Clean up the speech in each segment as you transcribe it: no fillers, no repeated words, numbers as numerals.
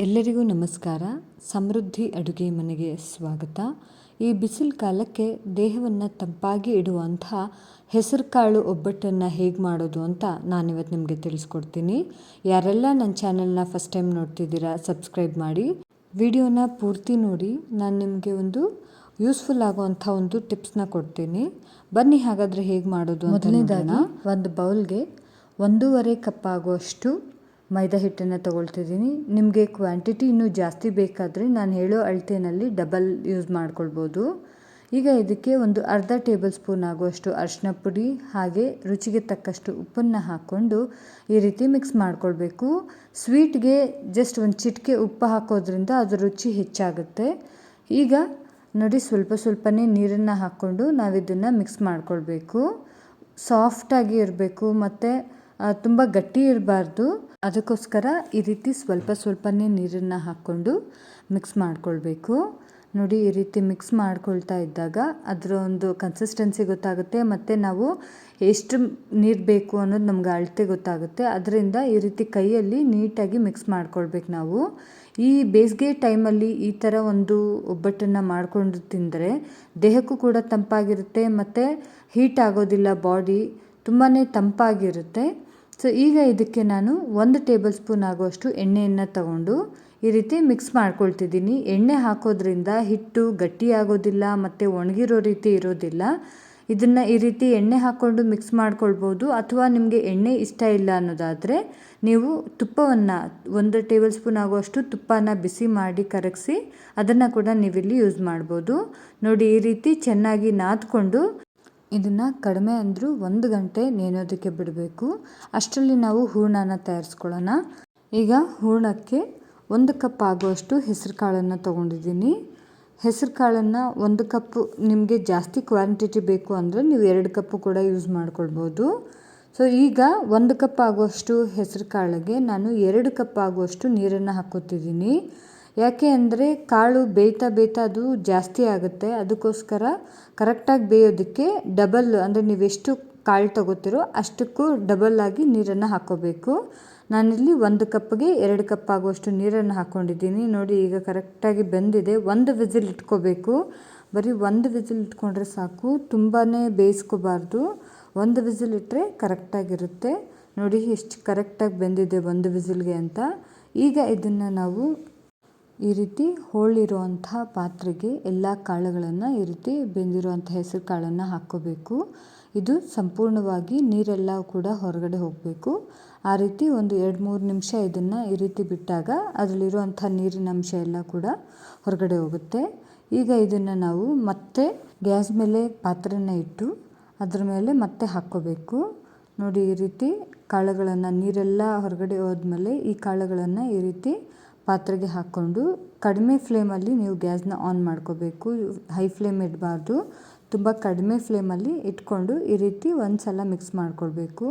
ಎಲ್ಲರಿಗೂ ನಮಸ್ಕಾರ. ಸಮೃದ್ಧಿ ಅಡುಗೆ ಮನೆಗೆ ಸ್ವಾಗತ. ಈ ಬಿಸಿಲು ಕಾಲಕ್ಕೆ ದೇಹವನ್ನು ತಂಪಾಗಿ ಇಡುವಂಥ ಹೆಸರುಕಾಳು ಒಬ್ಬಟ್ಟನ್ನು ಹೇಗೆ ಮಾಡೋದು ಅಂತ ನಾನಿವತ್ತು ನಿಮಗೆ ತಿಳಿಸ್ಕೊಡ್ತೀನಿ. ಯಾರೆಲ್ಲ ನನ್ನ ಚಾನಲ್ನ ಫಸ್ಟ್ ಟೈಮ್ ನೋಡ್ತಿದ್ದೀರಾ ಸಬ್ಸ್ಕ್ರೈಬ್ ಮಾಡಿ, ವಿಡಿಯೋನ ಪೂರ್ತಿ ನೋಡಿ. ನಾನು ನಿಮಗೆ ಒಂದು ಯೂಸ್ಫುಲ್ ಆಗುವಂಥ ಒಂದು ಟಿಪ್ಸ್ನ ಕೊಡ್ತೀನಿ. ಬನ್ನಿ ಹಾಗಾದರೆ ಹೇಗೆ ಮಾಡೋದು. ಮೊದಲನೇದಾಗಿ ಒಂದು ಬೌಲ್ಗೆ 1.5 ಕಪ್ ಆಗುವಷ್ಟು ಮೈದಾ ಹಿಟ್ಟನ್ನು ತೊಗೊಳ್ತಿದ್ದೀನಿ. ನಿಮಗೆ ಕ್ವಾಂಟಿಟಿ ಇನ್ನೂ ಜಾಸ್ತಿ ಬೇಕಾದರೆ ನಾನು ಹೇಳೋ ಅಳತೆಯಲ್ಲಿ ಡಬಲ್ ಯೂಸ್ ಮಾಡ್ಕೊಳ್ಬೋದು. ಈಗ ಇದಕ್ಕೆ ಒಂದು ಅರ್ಧ ಟೇಬಲ್ ಸ್ಪೂನ್ ಆಗುವಷ್ಟು ಅರಿಶಿನ ಪುಡಿ ಹಾಗೆ ರುಚಿಗೆ ತಕ್ಕಷ್ಟು ಉಪ್ಪನ್ನು ಹಾಕ್ಕೊಂಡು ಈ ರೀತಿ ಮಿಕ್ಸ್ ಮಾಡ್ಕೊಳ್ಬೇಕು. ಸ್ವೀಟ್ಗೆ ಜಸ್ಟ್ ಒಂದು ಚಿಟಿಕೆ ಉಪ್ಪು ಹಾಕೋದ್ರಿಂದ ಅದರ ರುಚಿ ಹೆಚ್ಚಾಗುತ್ತೆ. ಈಗ ನೋಡಿ, ಸ್ವಲ್ಪನೇ ನೀರನ್ನು ಹಾಕ್ಕೊಂಡು ನಾವಿದನ್ನು ಮಿಕ್ಸ್ ಮಾಡ್ಕೊಳ್ಬೇಕು. ಸಾಫ್ಟಾಗಿ ಇರಬೇಕು ಮತ್ತು ತುಂಬ ಗಟ್ಟಿ ಇರಬಾರ್ದು. ಅದಕ್ಕೋಸ್ಕರ ಈ ರೀತಿ ಸ್ವಲ್ಪನೇ ನೀರನ್ನು ಹಾಕ್ಕೊಂಡು ಮಿಕ್ಸ್ ಮಾಡ್ಕೊಳ್ಬೇಕು. ನೋಡಿ, ಈ ರೀತಿ ಮಿಕ್ಸ್ ಮಾಡ್ಕೊಳ್ತಾ ಇದ್ದಾಗ ಅದರ ಒಂದು ಕನ್ಸಿಸ್ಟೆನ್ಸಿ ಗೊತ್ತಾಗುತ್ತೆ ಮತ್ತು ನಾವು ಎಷ್ಟು ನೀರು ಬೇಕು ಅನ್ನೋದು ನಮ್ಗೆ ಅಳತೆ ಗೊತ್ತಾಗುತ್ತೆ. ಅದರಿಂದ ಈ ರೀತಿ ಕೈಯಲ್ಲಿ ನೀಟಾಗಿ ಮಿಕ್ಸ್ ಮಾಡ್ಕೊಳ್ಬೇಕು. ನಾವು ಈ ಬೇಸಿಗೆ ಟೈಮಲ್ಲಿ ಈ ಥರ ಒಂದು ಒಬ್ಬಟ್ಟನ್ನು ಮಾಡಿಕೊಂಡು ತಿಂದರೆ ದೇಹಕ್ಕೂ ಕೂಡ ತಂಪಾಗಿರುತ್ತೆ ಮತ್ತು ಹೀಟ್ ಆಗೋದಿಲ್ಲ. ಬಾಡಿ ತುಂಬಾ ತಂಪಾಗಿರುತ್ತೆ. ಸೊ ಈಗ ಇದಕ್ಕೆ ನಾನು 1 ಟೇಬಲ್ ಸ್ಪೂನ್ ಆಗುವಷ್ಟು ಎಣ್ಣೆಯನ್ನು ತಗೊಂಡು ಈ ರೀತಿ ಮಿಕ್ಸ್ ಮಾಡ್ಕೊಳ್ತಿದ್ದೀನಿ. ಎಣ್ಣೆ ಹಾಕೋದ್ರಿಂದ ಹಿಟ್ಟು ಗಟ್ಟಿ ಆಗೋದಿಲ್ಲ ಮತ್ತು ಒಣಗಿರೋ ರೀತಿ ಇರೋದಿಲ್ಲ. ಇದನ್ನು ಈ ರೀತಿ ಎಣ್ಣೆ ಹಾಕ್ಕೊಂಡು ಮಿಕ್ಸ್ ಮಾಡ್ಕೊಳ್ಬೋದು. ಅಥವಾ ನಿಮಗೆ ಎಣ್ಣೆ ಇಷ್ಟ ಇಲ್ಲ ಅನ್ನೋದಾದರೆ ನೀವು ತುಪ್ಪವನ್ನು 1 ಟೇಬಲ್ ಸ್ಪೂನ್ ಆಗುವಷ್ಟು ತುಪ್ಪನ ಬಿಸಿ ಮಾಡಿ ಕರಗಿಸಿ ಅದನ್ನು ಕೂಡ ನೀವಿಲ್ಲಿ ಯೂಸ್ ಮಾಡ್ಬೋದು. ನೋಡಿ, ಈ ರೀತಿ ಚೆನ್ನಾಗಿ ನಾದ್ಕೊಂಡು ಇದನ್ನು ಕಡಿಮೆ ಅಂದರೂ 1 ಗಂಟೆ ನೆನೆಯೋದಕ್ಕೆ ಬಿಡಬೇಕು. ಅಷ್ಟರಲ್ಲಿ ನಾವು ಹೂರಣನ ತಯಾರಿಸ್ಕೊಳ್ಳೋಣ. ಈಗ ಹೂರಣಕ್ಕೆ 1 ಕಪ್ ಆಗುವಷ್ಟು ಹೆಸರು ಕಾಳನ್ನು ತೊಗೊಂಡಿದ್ದೀನಿ. ಹೆಸರು ಕಾಳನ್ನು 1 ಕಪ್ಪು, ನಿಮಗೆ ಜಾಸ್ತಿ ಕ್ವಾಂಟಿಟಿ ಬೇಕು ಅಂದರೆ ನೀವು 2 ಕಪ್ಪು ಕೂಡ ಯೂಸ್ ಮಾಡ್ಕೊಳ್ಬೋದು. ಸೊ ಈಗ 1 ಕಪ್ ಆಗುವಷ್ಟು ಹೆಸರು ಕಾಳಿಗೆ ನಾನು 2 ಕಪ್ ಆಗುವಷ್ಟು ನೀರನ್ನು ಹಾಕ್ಕೊತಿದ್ದೀನಿ. ಯಾಕೆ ಅಂದರೆ ಕಾಳು ಬೇಯ್ತಾ ಅದು ಜಾಸ್ತಿ ಆಗುತ್ತೆ. ಅದಕ್ಕೋಸ್ಕರ ಕರೆಕ್ಟಾಗಿ ಬೇಯೋದಕ್ಕೆ ಡಬಲ್, ಅಂದರೆ ನೀವೆಷ್ಟು ಕಾಳು ತಗೋತಿರೋ ಅಷ್ಟಕ್ಕೂ ಡಬಲ್ ಆಗಿ ನೀರನ್ನು ಹಾಕ್ಕೋಬೇಕು. ನಾನಿಲ್ಲಿ 1 ಕಪ್ಗೆ 2 ಕಪ್ ಆಗುವಷ್ಟು ನೀರನ್ನು ಹಾಕ್ಕೊಂಡಿದ್ದೀನಿ. ನೋಡಿ, ಈಗ ಕರೆಕ್ಟಾಗಿ ಬೆಂದಿದೆ. 1 ವಿಸಿಲ್ ಇಟ್ಕೋಬೇಕು. ಬರೀ 1 ವಿಸಿಲ್ ಇಟ್ಕೊಂಡ್ರೆ ಸಾಕು, ತುಂಬಾ ಬೇಯಿಸ್ಕೋಬಾರ್ದು. 1 ವಿಸಿಲ್ ಇಟ್ಟರೆ ಕರೆಕ್ಟಾಗಿರುತ್ತೆ. ನೋಡಿ ಎಷ್ಟು ಕರೆಕ್ಟಾಗಿ ಬೆಂದಿದೆ 1 ವಿಸಿಲ್ಗೆ ಅಂತ. ಈಗ ಇದನ್ನು ನಾವು ಈ ರೀತಿ ಹೋಳಿರುವಂಥ ಪಾತ್ರೆಗೆ ಎಲ್ಲ ಕಾಳುಗಳನ್ನು ಈ ರೀತಿ ಬೆಂದಿರುವಂಥ ಹೆಸರು ಕಾಳನ್ನು ಹಾಕ್ಕೋಬೇಕು. ಇದು ಸಂಪೂರ್ಣವಾಗಿ ನೀರೆಲ್ಲ ಕೂಡ ಹೊರಗಡೆ ಹೋಗಬೇಕು. ಆ ರೀತಿ ಒಂದು 2-3 ನಿಮಿಷ ಇದನ್ನು ಈ ರೀತಿ ಬಿಟ್ಟಾಗ ಅದರಲ್ಲಿರುವಂಥ ನೀರಿನ ಅಂಶ ಎಲ್ಲ ಕೂಡ ಹೊರಗಡೆ ಹೋಗುತ್ತೆ. ಈಗ ಇದನ್ನು ನಾವು ಮತ್ತೆ ಗ್ಯಾಸ್ ಮೇಲೆ ಪಾತ್ರೆನ ಇಟ್ಟು ಅದ್ರ ಮೇಲೆ ಮತ್ತೆ ಹಾಕ್ಕೋಬೇಕು. ನೋಡಿ, ಈ ರೀತಿ ಕಾಳುಗಳನ್ನು ನೀರೆಲ್ಲ ಹೊರಗಡೆ ಹೋದ್ಮೇಲೆ ಈ ಕಾಳುಗಳನ್ನು ಈ ರೀತಿ ಪಾತ್ರೆಗೆ ಹಾಕ್ಕೊಂಡು ಕಡಿಮೆ ಫ್ಲೇಮಲ್ಲಿ ನೀವು ಗ್ಯಾಸ್ನ ಆನ್ ಮಾಡ್ಕೋಬೇಕು. ಹೈ ಫ್ಲೇಮ್ ಇಡಬಾರ್ದು. ತುಂಬ ಕಡಿಮೆ ಫ್ಲೇಮಲ್ಲಿ ಇಟ್ಕೊಂಡು ಈ ರೀತಿ ಒಂದು ಸಲ ಮಿಕ್ಸ್ ಮಾಡ್ಕೊಳ್ಬೇಕು.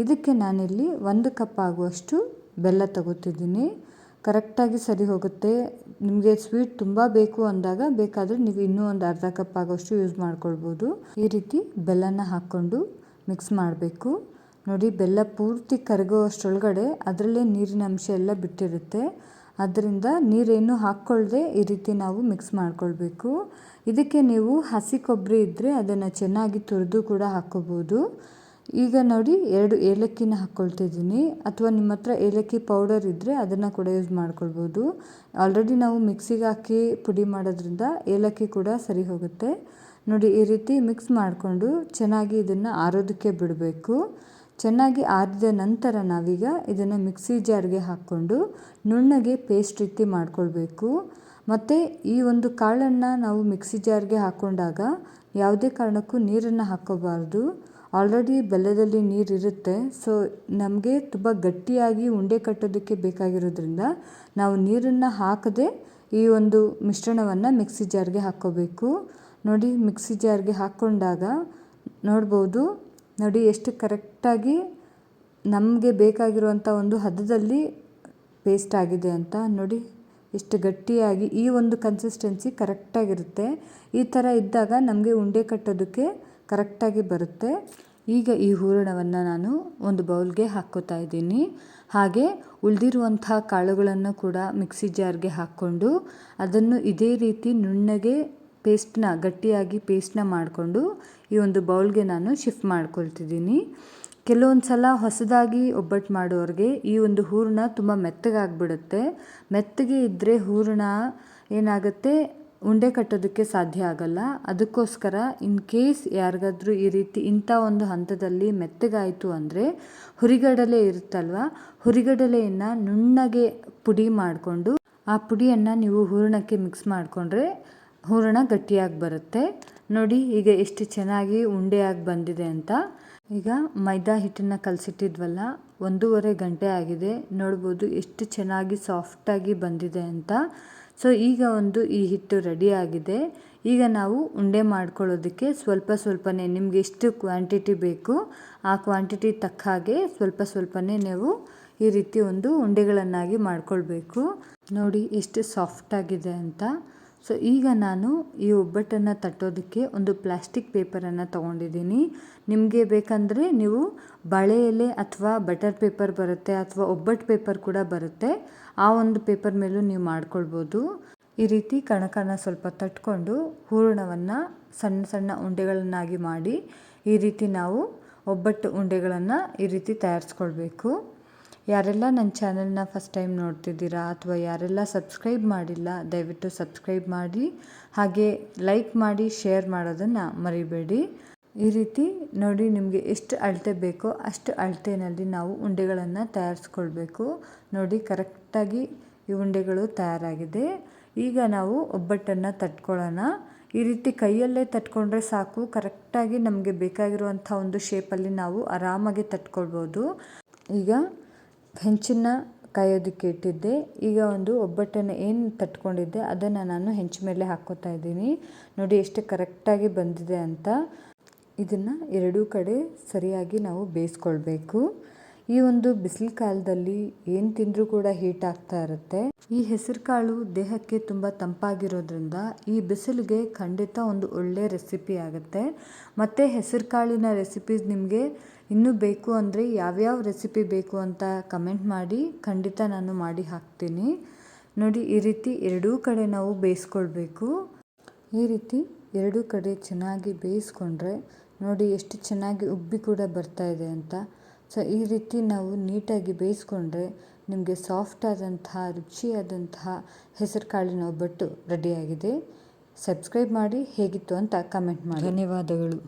ಇದಕ್ಕೆ ನಾನಿಲ್ಲಿ 1 ಕಪ್ ಆಗುವಷ್ಟು ಬೆಲ್ಲ ತಗೋತಿದ್ದೀನಿ. ಕರೆಕ್ಟಾಗಿ ಸರಿ ಹೋಗುತ್ತೆ. ನಿಮಗೆ ಸ್ವೀಟ್ ತುಂಬ ಬೇಕು ಅಂದಾಗ ಬೇಕಾದರೆ ನೀವು ಇನ್ನೂ ಒಂದು ಅರ್ಧ ಕಪ್ ಆಗೋಷ್ಟು ಯೂಸ್ ಮಾಡ್ಕೊಳ್ಬೋದು. ಈ ರೀತಿ ಬೆಲ್ಲನ ಹಾಕ್ಕೊಂಡು ಮಿಕ್ಸ್ ಮಾಡಬೇಕು. ನೋಡಿ, ಬೆಲ್ಲ ಪೂರ್ತಿ ಕರಗೋವಷ್ಟರೊಳಗಡೆ ಅದರಲ್ಲೇ ನೀರಿನ ಅಂಶ ಎಲ್ಲ ಬಿಟ್ಟಿರುತ್ತೆ. ಅದರಿಂದ ನೀರೇನು ಹಾಕ್ಕೊಳ್ಳದೆ ಈ ರೀತಿ ನಾವು ಮಿಕ್ಸ್ ಮಾಡ್ಕೊಳ್ಬೇಕು. ಇದಕ್ಕೆ ನೀವು ಹಸಿ ಕೊಬ್ಬರಿ ಇದ್ದರೆ ಅದನ್ನು ಚೆನ್ನಾಗಿ ತುರಿದು ಕೂಡ ಹಾಕ್ಕೋಬೋದು. ಈಗ ನೋಡಿ, 2 ಏಲಕ್ಕಿನ ಹಾಕ್ಕೊಳ್ತಿದ್ದೀನಿ. ಅಥವಾ ನಿಮ್ಮ ಹತ್ರ ಏಲಕ್ಕಿ ಪೌಡರ್ ಇದ್ದರೆ ಅದನ್ನು ಕೂಡ ಯೂಸ್ ಮಾಡ್ಕೊಳ್ಬೋದು. ಆಲ್ರೆಡಿ ನಾವು ಮಿಕ್ಸಿಗೆ ಹಾಕಿ ಪುಡಿ ಮಾಡೋದ್ರಿಂದ ಏಲಕ್ಕಿ ಕೂಡ ಸರಿ ಹೋಗುತ್ತೆ. ನೋಡಿ, ಈ ರೀತಿ ಮಿಕ್ಸ್ ಮಾಡಿಕೊಂಡು ಚೆನ್ನಾಗಿ ಇದನ್ನು ಆರೋದಕ್ಕೆ ಬಿಡಬೇಕು. ಚೆನ್ನಾಗಿ ಆರಿದ ನಂತರ ನಾವೀಗ ಇದನ್ನು ಮಿಕ್ಸಿ ಜಾರ್ಗೆ ಹಾಕ್ಕೊಂಡು ನುಣ್ಣಗೆ ಪೇಸ್ಟ್ ರೀತಿ ಮಾಡ್ಕೊಳ್ಬೇಕು. ಮತ್ತು ಈ ಒಂದು ಕಾಳನ್ನು ನಾವು ಮಿಕ್ಸಿ ಜಾರ್ಗೆ ಹಾಕ್ಕೊಂಡಾಗ ಯಾವುದೇ ಕಾರಣಕ್ಕೂ ನೀರನ್ನು ಹಾಕ್ಕೋಬಾರ್ದು. ಆಲ್ರೆಡಿ ಬೆಲ್ಲದಲ್ಲಿ ನೀರಿರುತ್ತೆ. ಸೊ ನಮಗೆ ತುಂಬ ಗಟ್ಟಿಯಾಗಿ ಉಂಡೆ ಕಟ್ಟೋದಕ್ಕೆ ಬೇಕಾಗಿರೋದ್ರಿಂದ ನಾವು ನೀರನ್ನು ಹಾಕದೆ ಈ ಒಂದು ಮಿಶ್ರಣವನ್ನು ಮಿಕ್ಸಿ ಜಾರ್ಗೆ ಹಾಕ್ಕೋಬೇಕು. ನೋಡಿ, ಮಿಕ್ಸಿ ಜಾರ್ಗೆ ಹಾಕ್ಕೊಂಡಾಗ ನೋಡ್ಬೋದು. ನೋಡಿ, ಎಷ್ಟು ಕರೆಕ್ಟಾಗಿ ನಮಗೆ ಬೇಕಾಗಿರುವಂಥ ಒಂದು ಹದದಲ್ಲಿ ಪೇಸ್ಟ್ ಆಗಿದೆ ಅಂತ. ನೋಡಿ, ಎಷ್ಟು ಗಟ್ಟಿಯಾಗಿ ಈ ಒಂದು ಕನ್ಸಿಸ್ಟೆನ್ಸಿ ಕರೆಕ್ಟಾಗಿರುತ್ತೆ. ಈ ಥರ ಇದ್ದಾಗ ನಮಗೆ ಉಂಡೆ ಕಟ್ಟೋದಕ್ಕೆ ಕರೆಕ್ಟಾಗಿ ಬರುತ್ತೆ. ಈಗ ಈ ಹೂರಣವನ್ನು ನಾನು ಒಂದು ಬೌಲ್ಗೆ ಹಾಕ್ಕೋತಾ ಇದ್ದೀನಿ. ಹಾಗೆ ಉಳಿದಿರುವಂಥ ಕಾಳುಗಳನ್ನು ಕೂಡ ಮಿಕ್ಸಿ ಜಾರ್ಗೆ ಹಾಕ್ಕೊಂಡು ಅದನ್ನು ಇದೇ ರೀತಿ ನುಣ್ಣಗೆ ಗಟ್ಟಿಯಾಗಿ ಪೇಸ್ಟ್ನ ಮಾಡಿಕೊಂಡು ಈ ಒಂದು ಬೌಲ್ಗೆ ನಾನು ಶಿಫ್ಟ್ ಮಾಡ್ಕೊಳ್ತಿದ್ದೀನಿ. ಕೆಲವೊಂದು ಸಲ ಹೊಸದಾಗಿ ಒಬ್ಬಟ್ಟು ಮಾಡೋರಿಗೆ ಈ ಒಂದು ಹೂರಣ ತುಂಬ ಮೆತ್ತಗಾಗ್ಬಿಡುತ್ತೆ. ಮೆತ್ತಗೆ ಇದ್ದರೆ ಹೂರಣ ಏನಾಗುತ್ತೆ, ಉಂಡೆ ಕಟ್ಟೋದಕ್ಕೆ ಸಾಧ್ಯ ಆಗಲ್ಲ. ಅದಕ್ಕೋಸ್ಕರ ಇನ್ ಕೇಸ್ ಯಾರಿಗಾದ್ರೂ ಈ ರೀತಿ ಇಂಥ ಒಂದು ಹಂತದಲ್ಲಿ ಮೆತ್ತಗಾಯಿತು ಅಂದರೆ ಹುರಿಗಡಲೆ ಇರುತ್ತಲ್ವ, ಹುರಿಗಡಲೆಯನ್ನು ನುಣ್ಣಗೆ ಪುಡಿ ಮಾಡಿಕೊಂಡು ಆ ಪುಡಿಯನ್ನು ನೀವು ಹೂರಣಕ್ಕೆ ಮಿಕ್ಸ್ ಮಾಡಿಕೊಂಡ್ರೆ ಹೂರಣ ಗಟ್ಟಿಯಾಗಿ ಬರುತ್ತೆ. ನೋಡಿ ಈಗ ಎಷ್ಟು ಚೆನ್ನಾಗಿ ಉಂಡೆಯಾಗಿ ಬಂದಿದೆ ಅಂತ. ಈಗ ಮೈದಾ ಹಿಟ್ಟನ್ನು ಕಲಸಿಟ್ಟಿದ್ವಲ್ಲ, 1.5 ಗಂಟೆ ಆಗಿದೆ. ನೋಡ್ಬೋದು ಎಷ್ಟು ಚೆನ್ನಾಗಿ ಸಾಫ್ಟಾಗಿ ಬಂದಿದೆ ಅಂತ. ಸೊ ಈಗ ಈ ಹಿಟ್ಟು ರೆಡಿ ಆಗಿದೆ. ಈಗ ನಾವು ಉಂಡೆ ಮಾಡ್ಕೊಳ್ಳೋದಕ್ಕೆ ಸ್ವಲ್ಪನೇ ನಿಮಗೆ ಎಷ್ಟು ಕ್ವಾಂಟಿಟಿ ಬೇಕು ಆ ಕ್ವಾಂಟಿಟಿ ತಕ್ಕ ಹಾಗೆ ಸ್ವಲ್ಪನೇ ನೀವು ಈ ರೀತಿ ಉಂಡೆಗಳನ್ನಾಗಿ ಮಾಡ್ಕೊಳ್ಬೇಕು. ನೋಡಿ ಎಷ್ಟು ಸಾಫ್ಟಾಗಿದೆ ಅಂತ. ಸೊ ಈಗ ನಾನು ಈ ಒಬ್ಬಟ್ಟನ್ನು ತಟ್ಟೋದಕ್ಕೆ ಒಂದು ಪ್ಲಾಸ್ಟಿಕ್ ಪೇಪರನ್ನು ತೊಗೊಂಡಿದ್ದೀನಿ. ನಿಮಗೆ ಬೇಕಂದರೆ ನೀವು ಬಾಳೆ ಎಲೆ ಅಥವಾ ಬಟರ್ ಪೇಪರ್ ಬರುತ್ತೆ, ಅಥವಾ ಒಬ್ಬಟ್ಟು ಪೇಪರ್ ಕೂಡ ಬರುತ್ತೆ, ಆ ಒಂದು ಪೇಪರ್ ಮೇಲೂ ನೀವು ಮಾಡ್ಕೊಳ್ಬೋದು. ಈ ರೀತಿ ಕಣಕನ ಸ್ವಲ್ಪ ತಟ್ಕೊಂಡು ಹೂರಣವನ್ನು ಸಣ್ಣ ಉಂಡೆಗಳನ್ನಾಗಿ ಮಾಡಿ ಈ ರೀತಿ ನಾವು ಒಬ್ಬಟ್ಟು ಉಂಡೆಗಳನ್ನು ಈ ರೀತಿ ತಯಾರಿಸ್ಕೊಳ್ಬೇಕು. ಯಾರೆಲ್ಲ ನನ್ನ ಚಾನೆಲ್ನ ಫಸ್ಟ್ ಟೈಮ್ ನೋಡ್ತಿದ್ದೀರಾ ಅಥವಾ ಯಾರೆಲ್ಲ ಸಬ್ಸ್ಕ್ರೈಬ್ ಮಾಡಿಲ್ಲ, ದಯವಿಟ್ಟು ಸಬ್ಸ್ಕ್ರೈಬ್ ಮಾಡಿ, ಹಾಗೆ ಲೈಕ್ ಮಾಡಿ, ಶೇರ್ ಮಾಡೋದನ್ನು ಮರಿಬೇಡಿ. ಈ ರೀತಿ ನೋಡಿ, ನಿಮಗೆ ಎಷ್ಟು ಅಳತೆ ಬೇಕೋ ಅಷ್ಟು ಅಳತೆಯಲ್ಲಿ ನಾವು ಉಂಡೆಗಳನ್ನು ತಯಾರಿಸ್ಕೊಳ್ಬೇಕು. ನೋಡಿ ಕರೆಕ್ಟಾಗಿ ಈ ಉಂಡೆಗಳು ತಯಾರಾಗಿದೆ. ಈಗ ನಾವು ಒಬ್ಬಟ್ಟನ್ನು ತಟ್ಕೊಳ್ಳೋಣ. ಈ ರೀತಿ ಕೈಯಲ್ಲೇ ತಟ್ಕೊಂಡ್ರೆ ಸಾಕು, ಕರೆಕ್ಟಾಗಿ ನಮಗೆ ಬೇಕಾಗಿರುವಂಥ ಒಂದು ಶೇಪಲ್ಲಿ ನಾವು ಆರಾಮಾಗಿ ತಟ್ಕೊಳ್ಬೋದು. ಈಗ ಹೆಂಚನ್ನು ಕಾಯೋದಕ್ಕೆ ಇಟ್ಟಿದ್ದೆ. ಈಗ ಒಬ್ಬಟ್ಟನ್ನು ಏನು ತಟ್ಕೊಂಡಿದ್ದೆ ಅದನ್ನು ನಾನು ಹೆಂಚು ಮೇಲೆ ಹಾಕ್ಕೋತಾ ಇದ್ದೀನಿ. ನೋಡಿ ಎಷ್ಟು ಕರೆಕ್ಟಾಗಿ ಬಂದಿದೆ ಅಂತ. ಇದನ್ನು ಎರಡೂ ಕಡೆ ಸರಿಯಾಗಿ ನಾವು ಬೇಯಿಸ್ಕೊಳ್ಬೇಕು. ಈ ಬಿಸಿಲು ಕಾಲದಲ್ಲಿ ಏನು ತಿಂದರೂ ಕೂಡ ಹೀಟ್ ಆಗ್ತಾ ಇರುತ್ತೆ. ಈ ಹೆಸರು ಕಾಳು ದೇಹಕ್ಕೆ ತುಂಬ ತಂಪಾಗಿರೋದ್ರಿಂದ ಈ ಬಿಸಿಲಿಗೆ ಖಂಡಿತ ಒಳ್ಳೆ ರೆಸಿಪಿ ಆಗುತ್ತೆ. ಮತ್ತು ಹೆಸರು ಕಾಳಿನ ರೆಸಿಪೀಸ್ ನಿಮಗೆ ಇನ್ನೂ ಬೇಕು ಅಂದರೆ ಯಾವ್ಯಾವ ರೆಸಿಪಿ ಬೇಕು ಅಂತ ಕಮೆಂಟ್ ಮಾಡಿ, ಖಂಡಿತ ನಾನು ಮಾಡಿ ಹಾಕ್ತೀನಿ. ನೋಡಿ ಈ ರೀತಿ ಎರಡೂ ಕಡೆ ನಾವು ಬೇಯಿಸ್ಕೊಳ್ಬೇಕು. ಈ ರೀತಿ ಎರಡೂ ಕಡೆ ಚೆನ್ನಾಗಿ ಬೇಯಿಸ್ಕೊಂಡ್ರೆ ನೋಡಿ ಎಷ್ಟು ಚೆನ್ನಾಗಿ ಉಬ್ಬಿ ಕೂಡ ಬರ್ತಾ ಇದೆ ಅಂತ. ಸೊ ಈ ರೀತಿ ನಾವು ನೀಟಾಗಿ ಬೇಯಿಸ್ಕೊಂಡ್ರೆ ನಿಮಗೆ ಸಾಫ್ಟ್ ಆದಂತಹ ರುಚಿಯಾದಂತಹ ಹೆಸರು ಕಾಳಿನ ಒಬ್ಬಟ್ಟು ರೆಡಿಯಾಗಿದೆ. ಸಬ್ಸ್ಕ್ರೈಬ್ ಮಾಡಿ, ಹೇಗಿತ್ತು ಅಂತ ಕಮೆಂಟ್ ಮಾಡಿ. ಧನ್ಯವಾದಗಳು.